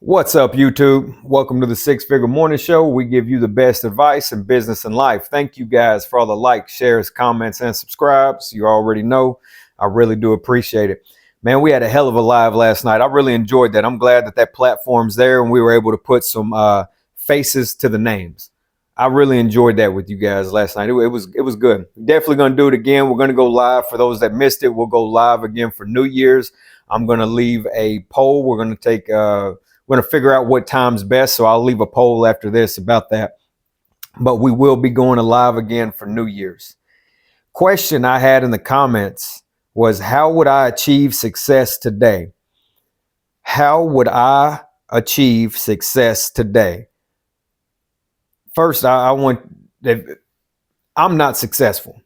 What's up, YouTube? Welcome to the Six Figure Morning Show. We give you the best advice in business and life. Thank you guys for all the likes, shares, comments, and subscribes. You already know. I really do appreciate it. Man, we had a hell of a live last night. I really enjoyed that. I'm glad that platform's there and we were able to put some faces to the names. I really enjoyed that with you guys last night. It was good. Definitely going to do it again. We're going to go live. For those that missed it, we'll go live again for New Year's. I'm going to leave a poll. We're going to figure out what time's best, so I'll leave a poll after this about that. But we will be going live again for New Year's. Question I had in the comments was, how would I achieve success today? How would I achieve success today? First, I'm not successful.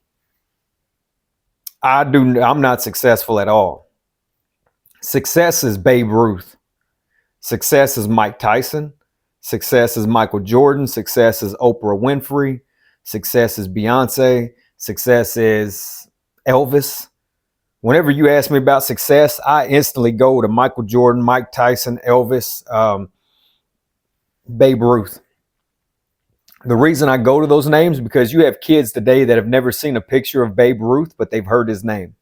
I'm not successful at all. Success is Babe Ruth. Success is Mike Tyson. Success is Michael Jordan. Success is Oprah Winfrey. Success is Beyonce. Success is Elvis. Whenever you ask me about success, I instantly go to Michael Jordan, Mike Tyson, Elvis, Babe Ruth. The reason I go to those names is because you have kids today that have never seen a picture of Babe Ruth, but they've heard his name.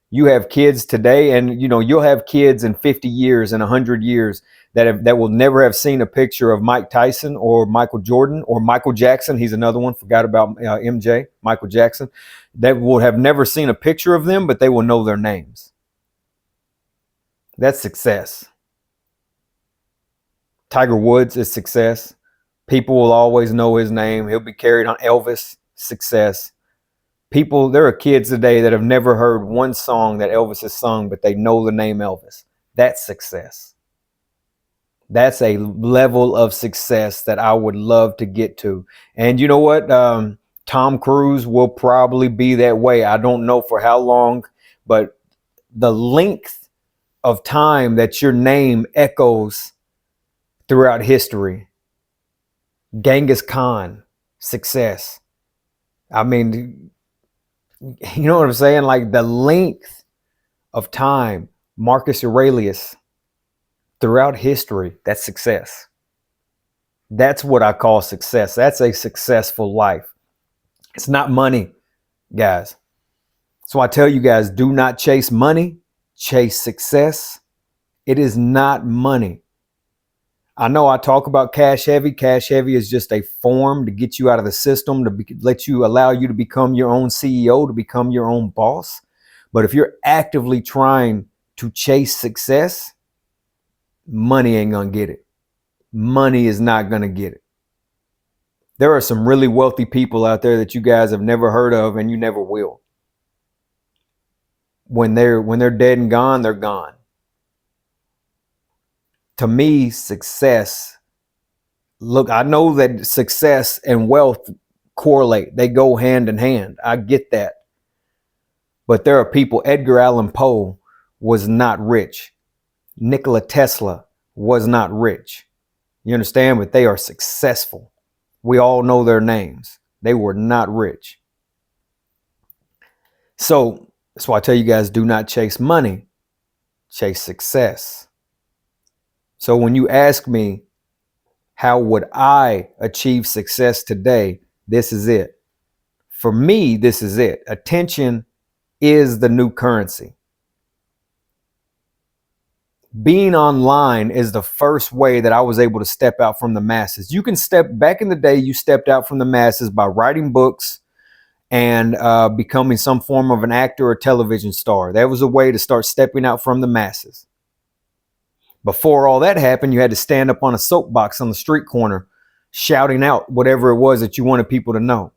You have kids today, and you'll have kids in 50 years and 100 years that will never have seen a picture of Mike Tyson or Michael Jordan or Michael Jackson. He's another one. Forgot about MJ, Michael Jackson. That will have never seen a picture of them, but they will know their names. That's success. Tiger Woods is success. People will always know his name. He'll be carried on. Elvis, success. There are kids today that have never heard one song that Elvis has sung, but they know the name Elvis. That's success. That's a level of success that I would love to get to. And you know what? Tom Cruise will probably be that way. I don't know for how long, but the length of time that your name echoes throughout history. Genghis Khan, success. I mean, you know what I'm saying? Like the length of time, Marcus Aurelius, throughout history, that's success. That's what I call success. That's a successful life. It's not money, guys. So I tell you guys, do not chase money, chase success. It is not money. I know I talk about cash heavy. Cash heavy is just a form to get you out of the system, to allow you to become your own CEO, to become your own boss. But if you're actively trying to chase success, money ain't going to get it. Money is not going to get it. There are some really wealthy people out there that you guys have never heard of, and you never will. When they're dead and gone, they're gone. To me, success, look, I know that success and wealth correlate. They go hand in hand. I get that. But there are people, Edgar Allan Poe was not rich. Nikola Tesla was not rich. You understand? But they are successful. We all know their names. They were not rich. So that's why I tell you guys, do not chase money. Chase success. So when you ask me, how would I achieve success today? This is it. For me, this is it. Attention is the new currency. Being online is the first way that I was able to step out from the masses. You can back in the day, you stepped out from the masses by writing books and becoming some form of an actor or television star. That was a way to start stepping out from the masses. Before all that happened, you had to stand up on a soapbox on the street corner, shouting out whatever it was that you wanted people to know.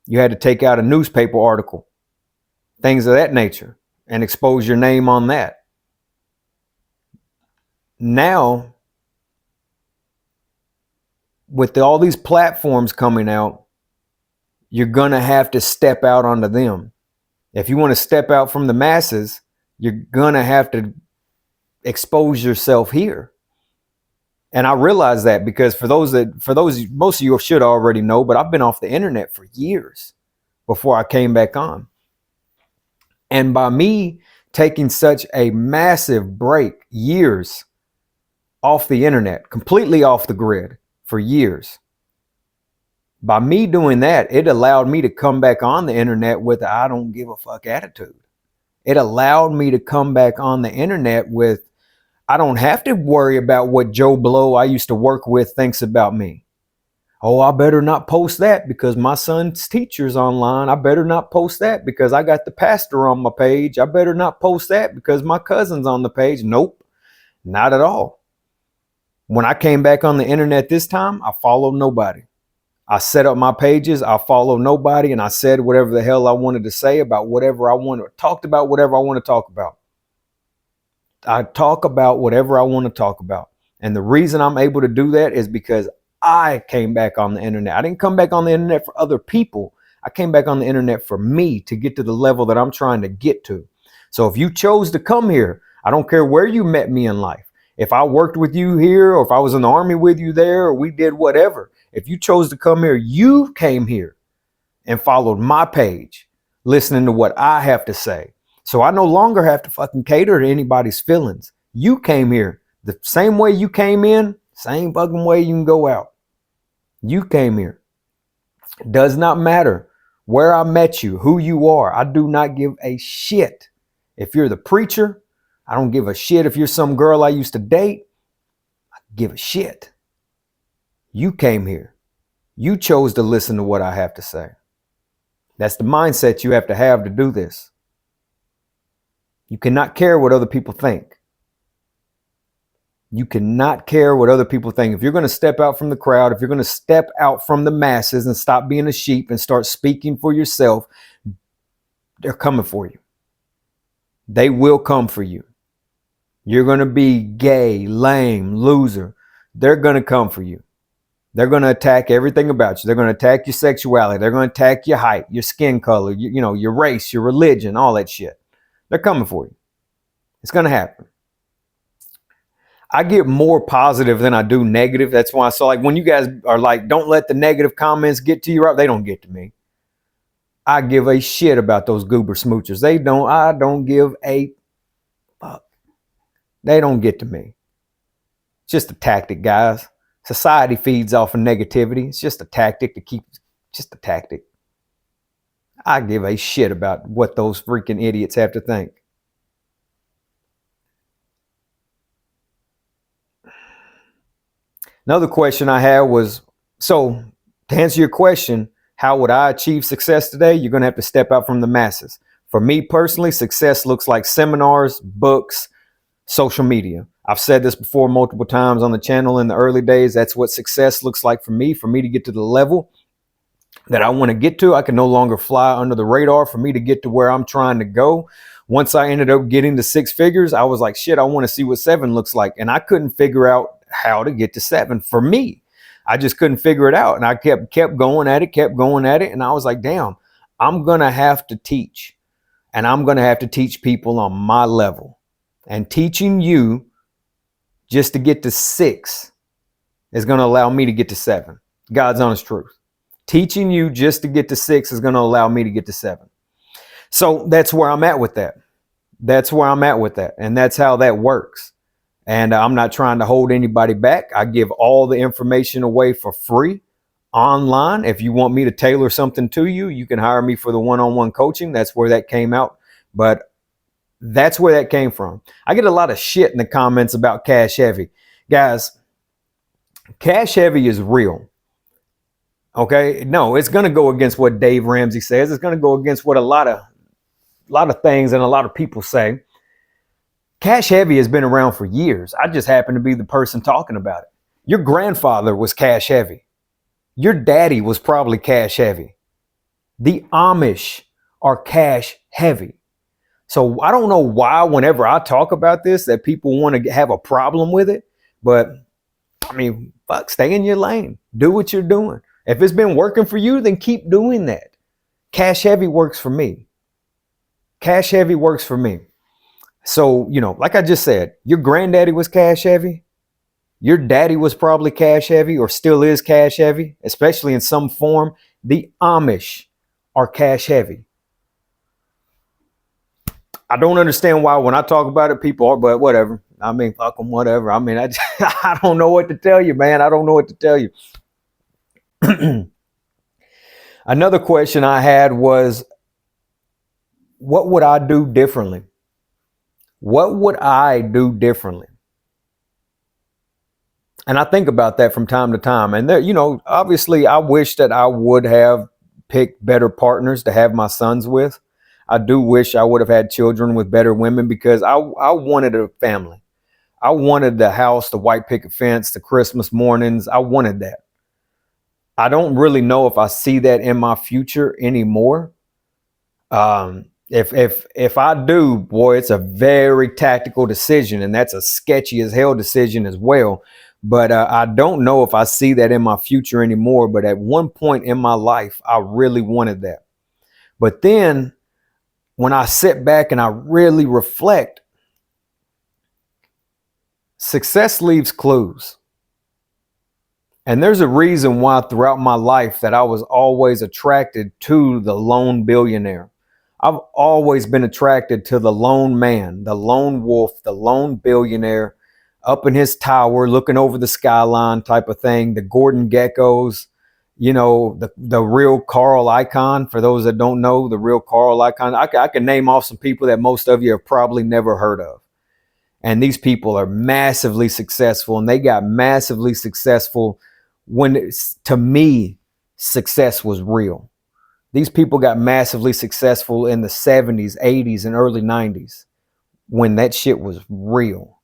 You had to take out a newspaper article, things of that nature, and expose your name on that. Now, with all these platforms coming out, you're going to have to step out onto them. If you want to step out from the masses, you're going to have to expose yourself here. And I realize that because most of you should already know, but I've been off the internet for years before I came back on. And by me taking such a massive break, years, off the internet, completely off the grid for years. By me doing that, it allowed me to come back on the internet with a I don't give a fuck attitude. It allowed me to come back on the internet with I don't have to worry about what Joe Blow I used to work with thinks about me. Oh, I better not post that because my son's teacher's online. I better not post that because I got the pastor on my page. I better not post that because my cousin's on the page. Nope, not at all. When I came back on the internet this time, I followed nobody. I set up my pages. I followed nobody, and I said whatever the hell I wanted to say about whatever I wanted, talked about whatever I want to talk about. I talk about whatever I want to talk about. And the reason I'm able to do that is because I came back on the internet. I didn't come back on the internet for other people. I came back on the internet for me to get to the level that I'm trying to get to. So if you chose to come here, I don't care where you met me in life. If I worked with you here, or if I was in the army with you there, or we did whatever, if you chose to come here, you came here and followed my page, listening to what I have to say. So I no longer have to fucking cater to anybody's feelings. You came here the same way you came in, same fucking way you can go out. You came here. It does not matter where I met you, who you are. I do not give a shit. If you're the preacher, I don't give a shit. If you're some girl I used to date, I give a shit. You came here. You chose to listen to what I have to say. That's the mindset you have to do this. You cannot care what other people think. You cannot care what other people think. If you're going to step out from the crowd, if you're going to step out from the masses and stop being a sheep and start speaking for yourself, they're coming for you. They will come for you. You're going to be gay, lame, loser. They're going to come for you. They're going to attack everything about you. They're going to attack your sexuality. They're going to attack your height, your skin color, your race, your religion, all that shit. They're coming for you. It's going to happen. I get more positive than I do negative. That's why I saw, like, when you guys are like, don't let the negative comments get to you, right? They don't get to me. I give a shit about those goober smoochers. I don't give a fuck. They don't get to me. It's just a tactic, guys. Society feeds off of negativity. It's just a tactic just a tactic. I give a shit about what those freaking idiots have to think. Another question I had was, so to answer your question, how would I achieve success today? You're going to have to step out from the masses. For me personally, success looks like seminars, books, social media. I've said this before multiple times on the channel in the early days. That's what success looks like for me to get to the level that I want to get to. I can no longer fly under the radar. For me to get to where I'm trying to go. Once I ended up getting to 6 figures, I was like, shit, I want to see what 7 looks like. And I couldn't figure out how to get to 7 for me. I just couldn't figure it out. And I kept going at it. And I was like, damn, I'm going to have to teach. And I'm going to have to teach people on my level. And teaching you just to get to 6 is going to allow me to get to 7. God's honest truth. Teaching you just to get to 6 is going to allow me to get to 7. So that's where I'm at with that. And that's how that works. And I'm not trying to hold anybody back. I give all the information away for free online. If you want me to tailor something to you, you can hire me for the one-on-one coaching. That's where that came out. But that's where that came from. I get a lot of shit in the comments about cash heavy. Guys, cash heavy is real. Okay? No, it's going to go against what Dave Ramsey says. It's going to go against what a lot of things and a lot of people say. Cash heavy has been around for years. I just happen to be the person talking about it. Your grandfather was cash heavy. Your daddy was probably cash heavy. The Amish are cash heavy. So I don't know why whenever I talk about this that people want to have a problem with it. But I mean, fuck, stay in your lane. Do what you're doing. If it's been working for you, then keep doing that. Cash heavy works for me. Cash heavy works for me. So, like I just said, your granddaddy was cash heavy. Your daddy was probably cash heavy or still is cash heavy, especially in some form. The Amish are cash heavy. I don't understand why when I talk about it, people are, but whatever. I mean, fuck them, whatever. I mean, I don't know what to tell you, man. I don't know what to tell you. Another question I had was, what would I do differently? What would I do differently? And I think about that from time to time. And there, obviously I wish that I would have picked better partners to have my sons with. I do wish I would have had children with better women, because I wanted a family. I wanted the house, the white picket fence, the Christmas mornings. I wanted that. I don't really know if I see that in my future anymore. If I do, boy, it's a very tactical decision, and that's a sketchy as hell decision as well. But I don't know if I see that in my future anymore. But at one point in my life, I really wanted that. But then when I sit back and I really reflect, success leaves clues. And there's a reason why throughout my life that I was always attracted to the lone billionaire. I've always been attracted to the lone man, the lone wolf, the lone billionaire up in his tower looking over the skyline type of thing, the Gordon Geckos, the real Carl Icahn. For those that don't know, the real Carl Icahn, I can name off some people that most of you have probably never heard of. And these people are massively successful, and they got massively successful when, to me, success was real. These people got massively successful in the 70s, 80s, and early 90s when that shit was real.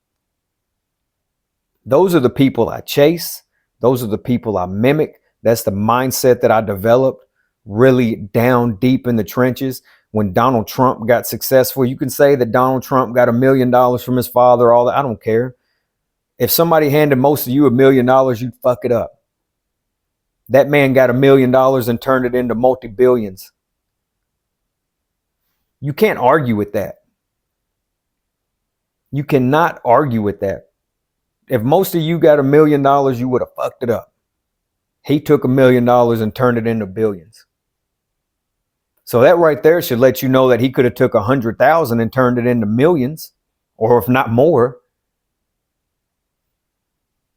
Those are the people I chase. Those are the people I mimic. That's the mindset that I developed really down deep in the trenches. When Donald Trump got successful, you can say that Donald Trump got $1 million from his father, all that. I don't care. If somebody handed most of you $1 million, you'd fuck it up. That man got $1 million and turned it into multi-billions. You can't argue with that. You cannot argue with that. If most of you got $1 million, you would have fucked it up. He took $1 million and turned it into billions. So that right there should let you know that he could have took 100,000 and turned it into millions, or if not more.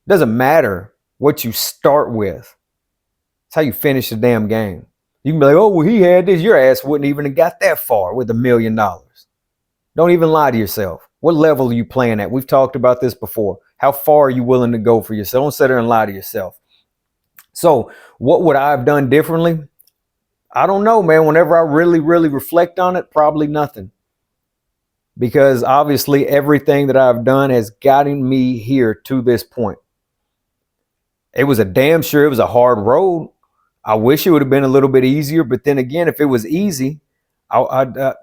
Doesn't matter what you start with. It's how you finish the damn game. You can be like, oh, well, he had this. Your ass wouldn't even have got that far with $1 million. Don't even lie to yourself. What level are you playing at? We've talked about this before. How far are you willing to go for yourself? Don't sit there and lie to yourself. So what would I have done differently? I don't know, man. Whenever I really, really reflect on it, probably nothing. Because obviously everything that I've done has gotten me here to this point. It was a hard road. I wish it would have been a little bit easier. But then again, if it was easy, I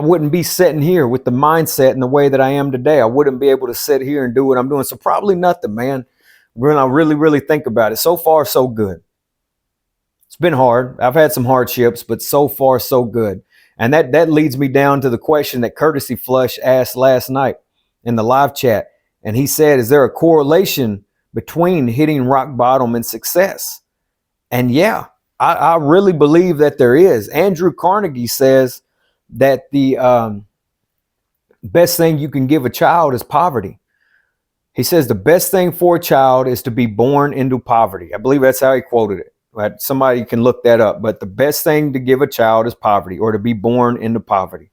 wouldn't be sitting here with the mindset and the way that I am today. I wouldn't be able to sit here and do what I'm doing. So probably nothing, man. When I really, really think about it, so far, so good. It's been hard. I've had some hardships, but so far, so good. And that leads me down to the question that Courtesy Flush asked last night in the live chat. And he said, is there a correlation between hitting rock bottom and success? And yeah, I really believe that there is. Andrew Carnegie says that the best thing you can give a child is poverty. He says the best thing for a child is to be born into poverty. I believe that's how he quoted it. Right? Somebody can look that up. But the best thing to give a child is poverty, or to be born into poverty.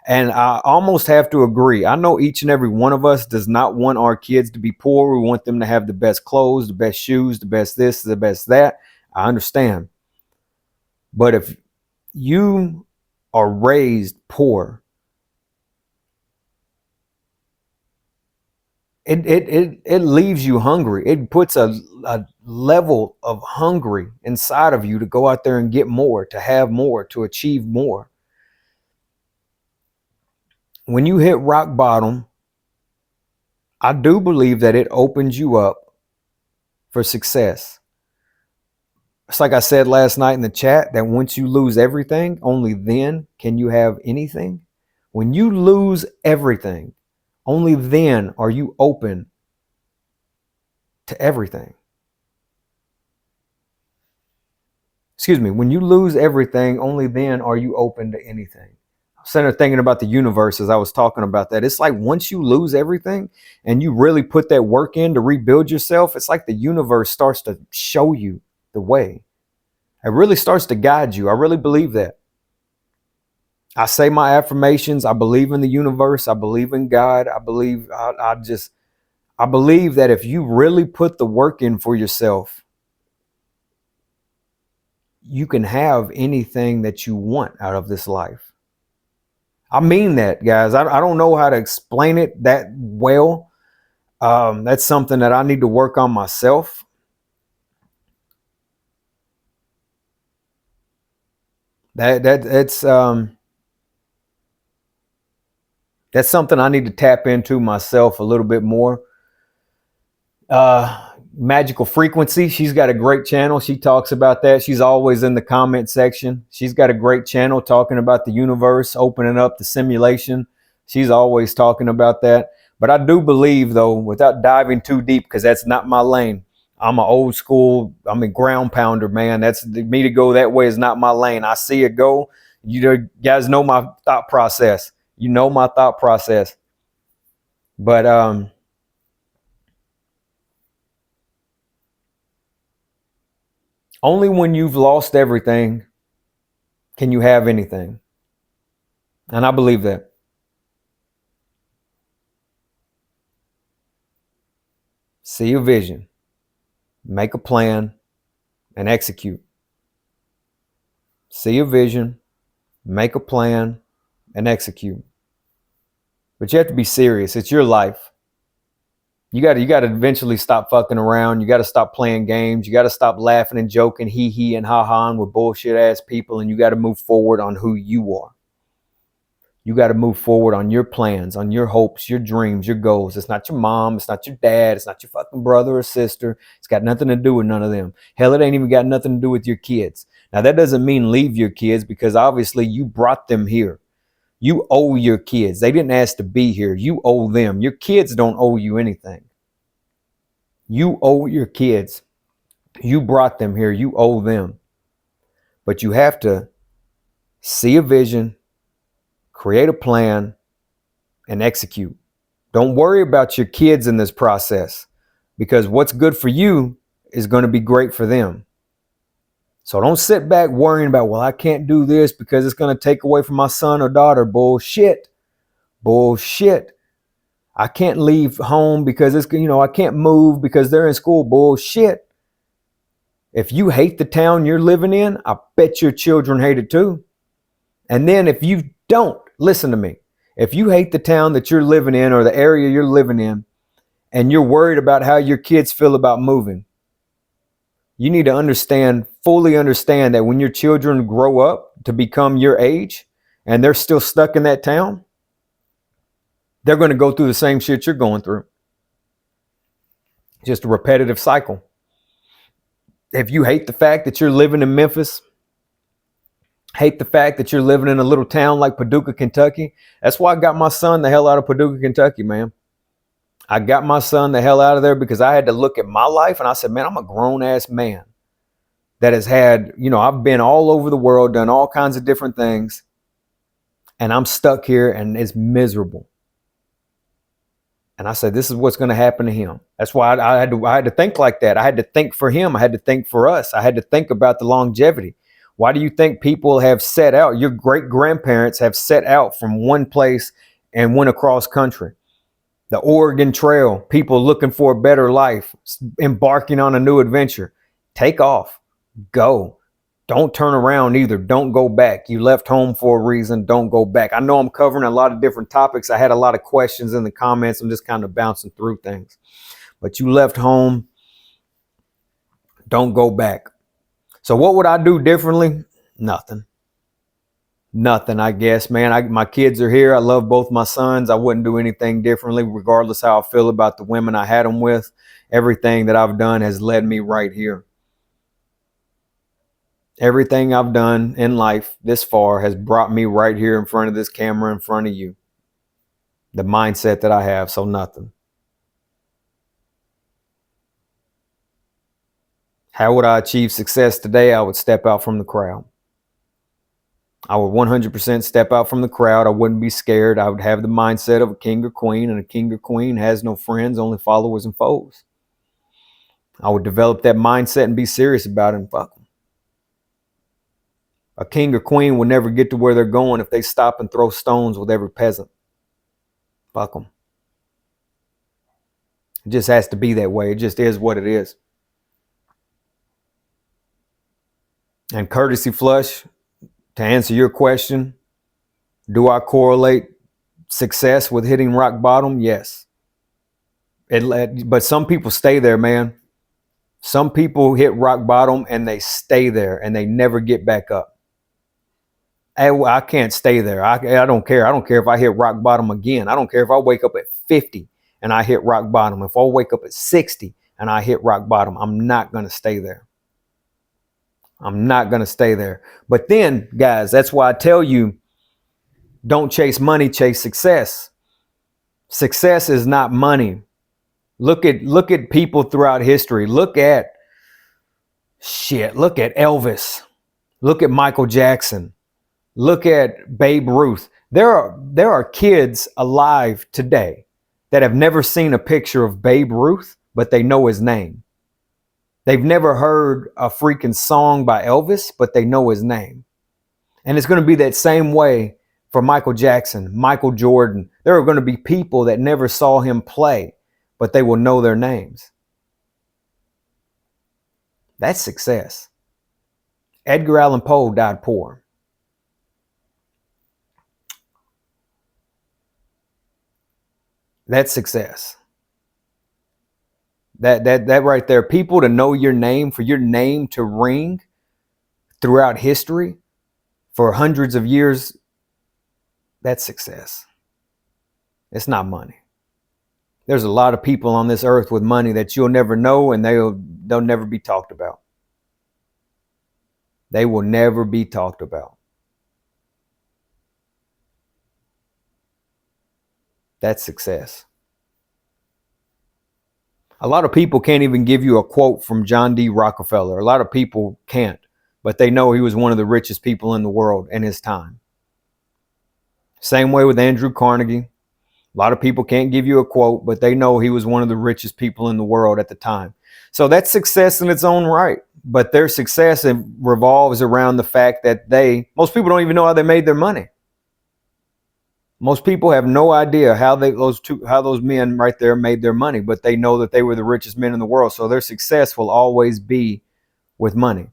And I almost have to agree. I know each and every one of us does not want our kids to be poor. We want them to have the best clothes, the best shoes, the best this, the best that. I understand. But if you are raised poor, it leaves you hungry. It puts a level of hungry inside of you to go out there and get more, to have more, to achieve more. When you hit rock bottom, I do believe that it opens you up for success. It's like I said last night in the chat, that once you lose everything, only then can you have anything. When you lose everything, only then are you open to everything. Excuse me, when you lose everything, only then are you open to anything. sitting there thinking about the universe as I was talking about that. It's like once you lose everything and you really put that work in to rebuild yourself, it's like the universe starts to show you the way. It really starts to guide you. I really believe that. I say my affirmations. I believe in the universe. I believe in God. I believe I believe that if you really put the work in for yourself, you can have anything that you want out of this life. I mean that, guys. I don't know how to explain it that well. That's something that I need to work on myself. That's something I need to tap into myself a little bit more. Magical Frequency, she's got a great channel. She talks about that. She's always in the comment section. She's got a great channel talking about the universe, opening up the simulation. She's always talking about that. But I do believe, though, without diving too deep, because that's not my lane. I'm an old school, I'm a ground pounder, man. That's me. To go that way is not my lane. I see it go. You guys know my thought process. You know my thought process. But only when you've lost everything can you have anything. And I believe that. See a vision, make a plan, and execute. See a vision, make a plan, and execute. But you have to be serious. It's your life. You got to eventually stop fucking around. You got to stop playing games. You got to stop laughing and joking, hee and ha with bullshit ass people, and you got to move forward on who you are. You got to move forward on your plans, on your hopes, your dreams, your goals. It's not your mom. It's not your dad. It's not your fucking brother or sister. It's got nothing to do with none of them. Hell, it ain't even got nothing to do with your kids. Now, that doesn't mean leave your kids, because obviously you brought them here. You owe your kids. They didn't ask to be here. You owe them. Your kids don't owe you anything. You owe your kids. You brought them here. You owe them. But you have to see a vision, create a plan, and execute. Don't worry about your kids in this process, because what's good for you is going to be great for them. So don't sit back worrying about, well, I can't do this because it's going to take away from my son or daughter. Bullshit. Bullshit. I can't leave home because I can't move because they're in school. Bullshit. If you hate the town you're living in, I bet your children hate it too. And then if you don't, listen to me. If you hate the town that you're living in or the area you're living in, and you're worried about how your kids feel about moving, you need to fully understand that when your children grow up to become your age and they're still stuck in that town, they're going to go through the same shit you're going through. Just a repetitive cycle. If you hate the fact that you're living in Memphis, hate the fact that you're living in a little town like Paducah, Kentucky, that's why I got my son the hell out of Paducah, Kentucky, man. I got my son the hell out of there because I had to look at my life and I said, man, I'm a grown ass man that has had, I've been all over the world, done all kinds of different things, and I'm stuck here and it's miserable. And I said, this is what's going to happen to him. That's why I had to think like that. I had to think for him. I had to think for us. I had to think about the longevity. Why do you think people have set out? Your great grandparents have set out from one place and went across country. The Oregon Trail, people looking for a better life, embarking on a new adventure. Take off, go. Don't turn around either. Don't go back. You left home for a reason. Don't go back. I know I'm covering a lot of different topics. I had a lot of questions in the comments. I'm just kind of bouncing through things. But you left home. Don't go back. So what would I do differently? Nothing. Nothing, I guess, man. My kids are here. I love both my sons. I wouldn't do anything differently, regardless how I feel about the women I had them with. Everything that I've done has led me right here. Everything I've done in life this far has brought me right here in front of this camera, in front of you. The mindset that I have, so nothing. How would I achieve success today? I would step out from the crowd. I would 100% step out from the crowd. I wouldn't be scared. I would have the mindset of a king or queen, and a king or queen has no friends, only followers and foes. I would develop that mindset and be serious about it and fuck them. A king or queen will never get to where they're going if they stop and throw stones with every peasant. Fuck them. It just has to be that way. It just is what it is. And courtesy flush, to answer your question, do I correlate success with hitting rock bottom? Yes. But some people stay there, man. Some people hit rock bottom and they stay there and they never get back up. I can't stay there. I don't care. I don't care if I hit rock bottom again. I don't care if I wake up at 50 and I hit rock bottom. If I wake up at 60 and I hit rock bottom, I'm not going to stay there. I'm not going to stay there. But then, guys, that's why I tell you, don't chase money, chase success. Success is not money. Look at people throughout history. Look at Elvis. Look at Michael Jackson. Look at Babe Ruth. There are kids alive today that have never seen a picture of Babe Ruth, but they know his name. They've never heard a freaking song by Elvis, but they know his name. And it's going to be that same way for Michael Jackson, Michael Jordan. There are going to be people that never saw him play, but they will know their names. That's success. Edgar Allan Poe died poor. That's success. That right there, people to know your name, for your name to ring throughout history for hundreds of years, that's success. It's not money. There's a lot of people on this earth with money that you'll never know, and they'll never be talked about. They will never be talked about. That's success. A lot of people can't even give you a quote from John D. Rockefeller. A lot of people can't, but they know he was one of the richest people in the world in his time. Same way with Andrew Carnegie. A lot of people can't give you a quote, but they know he was one of the richest people in the world at the time. So that's success in its own right. But their success revolves around the fact that most people don't even know how they made their money. Most people have no idea how those men right there made their money, but they know that they were the richest men in the world. So their success will always be with money.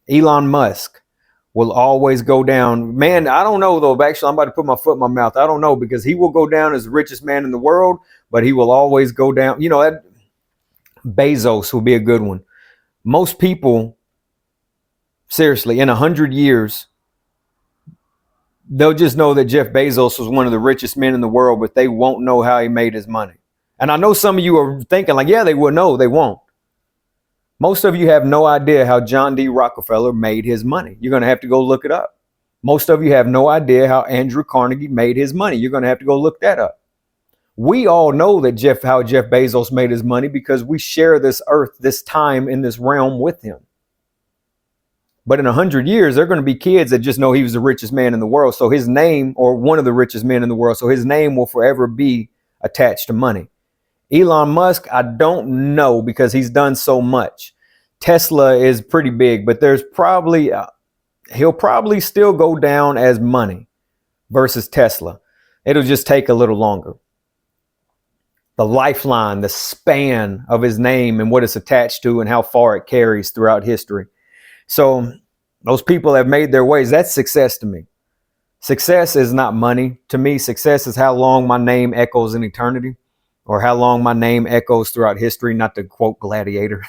Elon Musk will always go down. Man, I don't know though. Actually, I'm about to put my foot in my mouth. I don't know, because he will go down as the richest man in the world, but he will always go down. You know, that Bezos will be a good one. Most people, seriously, in 100 years, they'll just know that Jeff Bezos was one of the richest men in the world, but they won't know how he made his money. And I know some of you are thinking like, yeah, they will know. They won't. Most of you have no idea how John D. Rockefeller made his money. You're going to have to go look it up. Most of you have no idea how Andrew Carnegie made his money. You're going to have to go look that up. We all know that how Jeff Bezos made his money because we share this earth, this time in this realm with him. But in 100 years, they're going to be kids that just know he was the richest man in the world. So his name, or one of the richest men in the world, so his name will forever be attached to money. Elon Musk, I don't know, because he's done so much. Tesla is pretty big, but there's probably, he'll probably still go down as money versus Tesla. It'll just take a little longer. The lifeline, the span of his name and what it's attached to and how far it carries throughout history. So those people have made their ways. That's success to me. Success is not money. To me, success is how long my name echoes in eternity, or how long my name echoes throughout history. Not to quote Gladiator,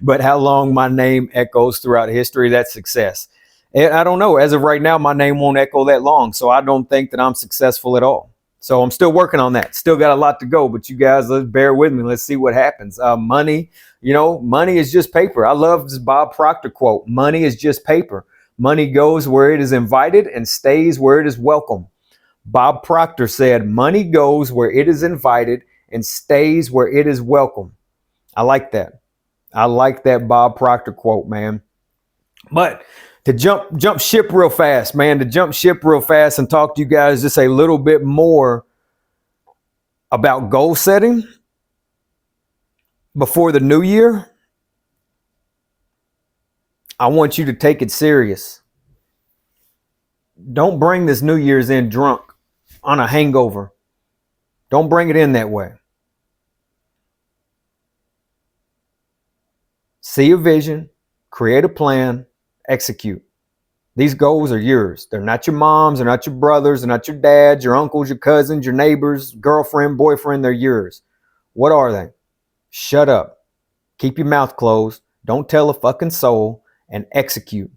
but how long my name echoes throughout history. That's success. And I don't know. As of right now, my name won't echo that long. So I don't think that I'm successful at all. So I'm still working on that. Still got a lot to go, but you guys, let's bear with me. Let's see what happens. Money, money is just paper. I love this Bob Proctor quote. Money is just paper. Money goes where it is invited and stays where it is welcome. Bob Proctor said, money goes where it is invited and stays where it is welcome. I like that. I like that Bob Proctor quote, man. But To jump ship real fast, man, to jump ship real fast and talk to you guys just a little bit more about goal setting before the new year. I want you to take it serious. Don't bring this New Year's in drunk on a hangover. Don't bring it in that way. See a vision, create a plan, execute. These goals are yours. They're not your mom's, they're not your brothers, they're not your dad's, your uncles, your cousins, your neighbors, girlfriend, boyfriend. They're yours. What are they? Shut up. Keep your mouth closed. Don't tell a fucking soul, and execute.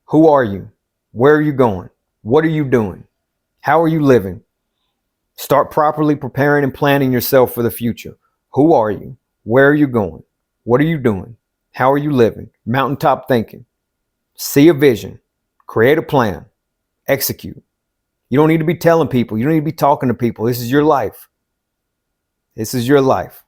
Who are you? Where are you going? What are you doing? How are you living? Start properly preparing and planning yourself for the future. Who are you? Where are you going? What are you doing? How are you living? Mountaintop thinking. See a vision. Create a plan. Execute. You don't need to be telling people. You don't need to be talking to people. This is your life. This is your life.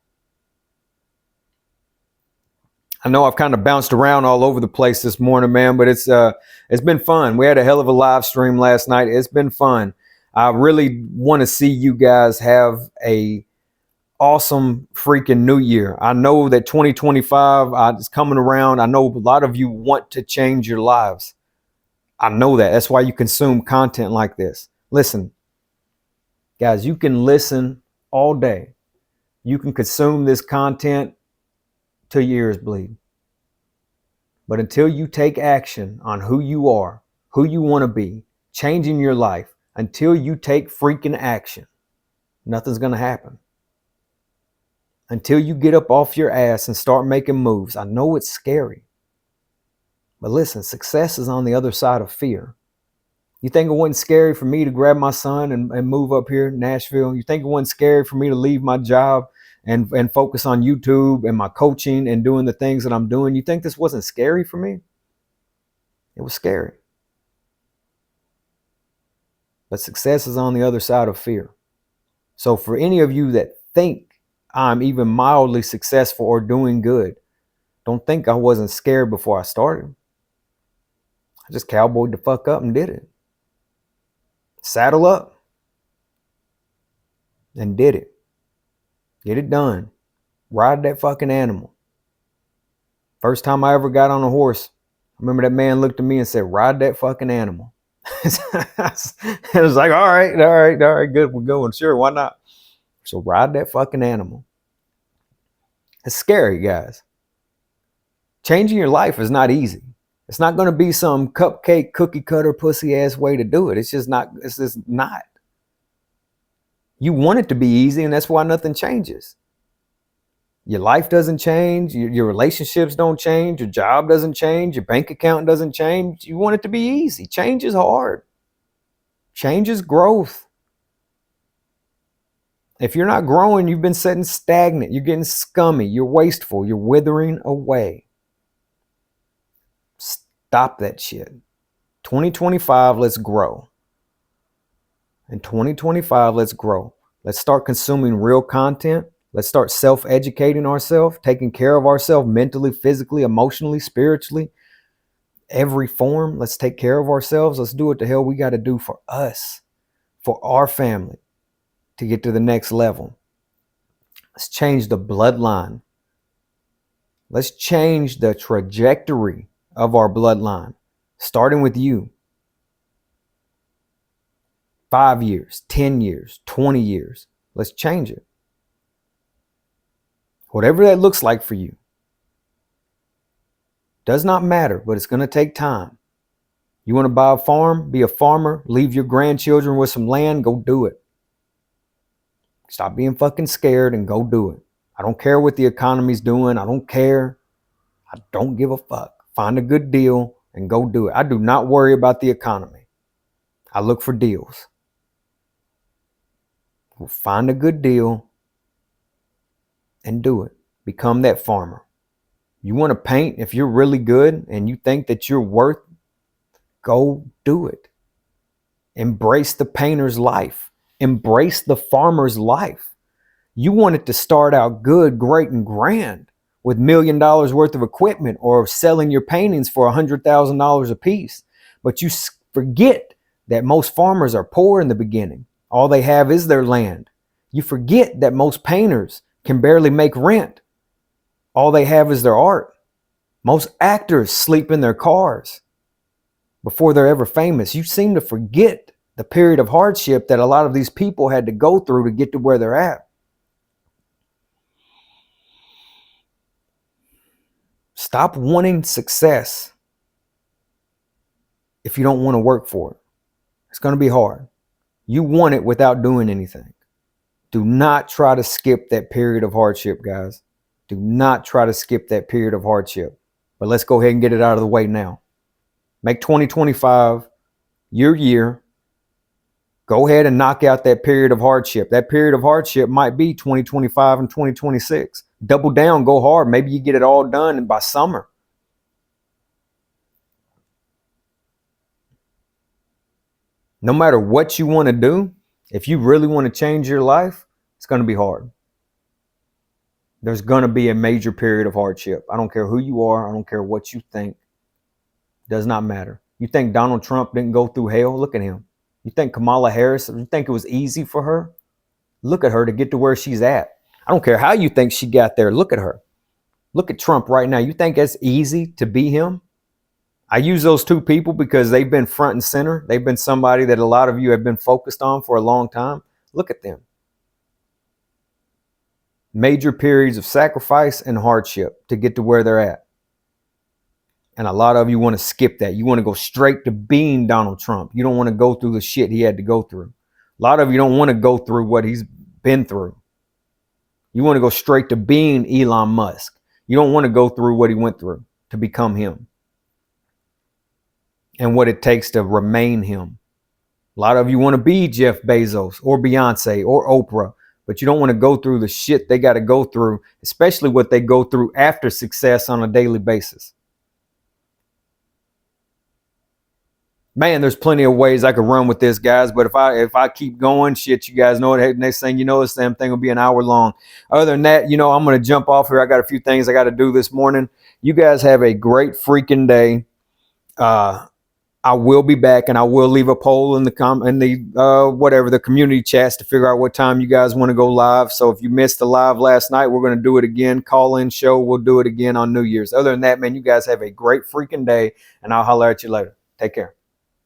I know I've kind of bounced around all over the place this morning, man, but it's been fun. We had a hell of a live stream last night. It's been fun. I really want to see you guys have a awesome freaking new year. I know that 2025 is coming around. I know a lot of you want to change your lives. I know that. That's why you consume content like this. Listen, guys, you can listen all day. You can consume this content till your ears bleed. But until you take action on who you are, who you want to be, changing your life, until you take freaking action, nothing's going to happen. Until you get up off your ass and start making moves. I know it's scary. But listen, success is on the other side of fear. You think it wasn't scary for me to grab my son and move up here in Nashville? You think it wasn't scary for me to leave my job and focus on YouTube and my coaching and doing the things that I'm doing? You think this wasn't scary for me? It was scary. But success is on the other side of fear. So for any of you that think I'm even mildly successful or doing good, don't think I wasn't scared before I started. I just cowboyed the fuck up and did it. Saddle up and did it. Get it done. Ride that fucking animal. First time I ever got on a horse, I remember that man looked at me and said, ride that fucking animal. I was like, all right, good, we're going. Sure, why not? So ride that fucking animal. It's scary, guys. Changing your life is not easy. It's not going to be some cupcake, cookie cutter, pussy ass way to do it. It's just not. You want it to be easy, and that's why nothing changes. Your life doesn't change. Your relationships don't change. Your job doesn't change. Your bank account doesn't change. You want it to be easy. Change is hard. Change is growth. If you're not growing, you've been sitting stagnant. You're getting scummy. You're wasteful. You're withering away. Stop that shit. 2025, let's grow. In 2025, let's grow. Let's start consuming real content. Let's start self-educating ourselves, taking care of ourselves mentally, physically, emotionally, spiritually, every form. Let's take care of ourselves. Let's do what the hell we got to do for us, for our family, to get to the next level. Let's change the bloodline. Let's change the trajectory of our bloodline, starting with you. 5 years, 10 years, 20 years. Let's change it. Whatever that looks like for you. Does not matter, but it's going to take time. You want to buy a farm, be a farmer, leave your grandchildren with some land, go do it. Stop being fucking scared and go do it. I don't care what the economy's doing. I don't care. I don't give a fuck. Find a good deal and go do it. I do not worry about the economy. I look for deals. We'll find a good deal and do it. Become that farmer. You want to paint, if you're really good and you think that you're worth, go do it. Embrace the painter's life. Embrace the farmer's life. You want it to start out good, great, and grand. with $1 million worth of equipment or selling your paintings for $100,000 a piece. But you forget that most farmers are poor in the beginning. All they have is their land. You forget that most painters can barely make rent. All they have is their art. Most actors sleep in their cars before they're ever famous. You seem to forget the period of hardship that a lot of these people had to go through to get to where they're at. Stop wanting success if you don't want to work for it. It's going to be hard. You want it without doing anything. Do not try to skip that period of hardship, guys. Do not try to skip that period of hardship. But let's go ahead and get it out of the way now. Make 2025 your year. Go ahead and knock out that period of hardship. That period of hardship might be 2025 and 2026. Double down, go hard. Maybe you get it all done and by summer. No matter what you want to do, if you really want to change your life, it's going to be hard. There's going to be a major period of hardship. I don't care who you are. I don't care what you think. It does not matter. You think Donald Trump didn't go through hell? Look at him. You think Kamala Harris, you think it was easy for her? Look at her to get to where she's at. I don't care how you think she got there. Look at her. Look at Trump right now. You think it's easy to be him? I use those two people because they've been front and center. They've been somebody that a lot of you have been focused on for a long time. Look at them. Major periods of sacrifice and hardship to get to where they're at. And a lot of you want to skip that. You want to go straight to being Donald Trump. You don't want to go through the shit he had to go through. A lot of you don't want to go through what he's been through. You want to go straight to being Elon Musk. You don't want to go through what he went through to become him and what it takes to remain him. A lot of you want to be Jeff Bezos or Beyonce or Oprah, but you don't want to go through the shit they got to go through, especially what they go through after success on a daily basis. Man, there's plenty of ways I could run with this, guys. But if I keep going, shit, you guys know it. Next thing you know, this damn thing will be an hour long. Other than that, I'm going to jump off here. I got a few things I got to do this morning. You guys have a great freaking day. I will be back, and I will leave a poll in the the community chats to figure out what time you guys want to go live. So if you missed the live last night, we're going to do it again. Call-in show. We'll do it again on New Year's. Other than that, man, you guys have a great freaking day, and I'll holler at you later. Take care.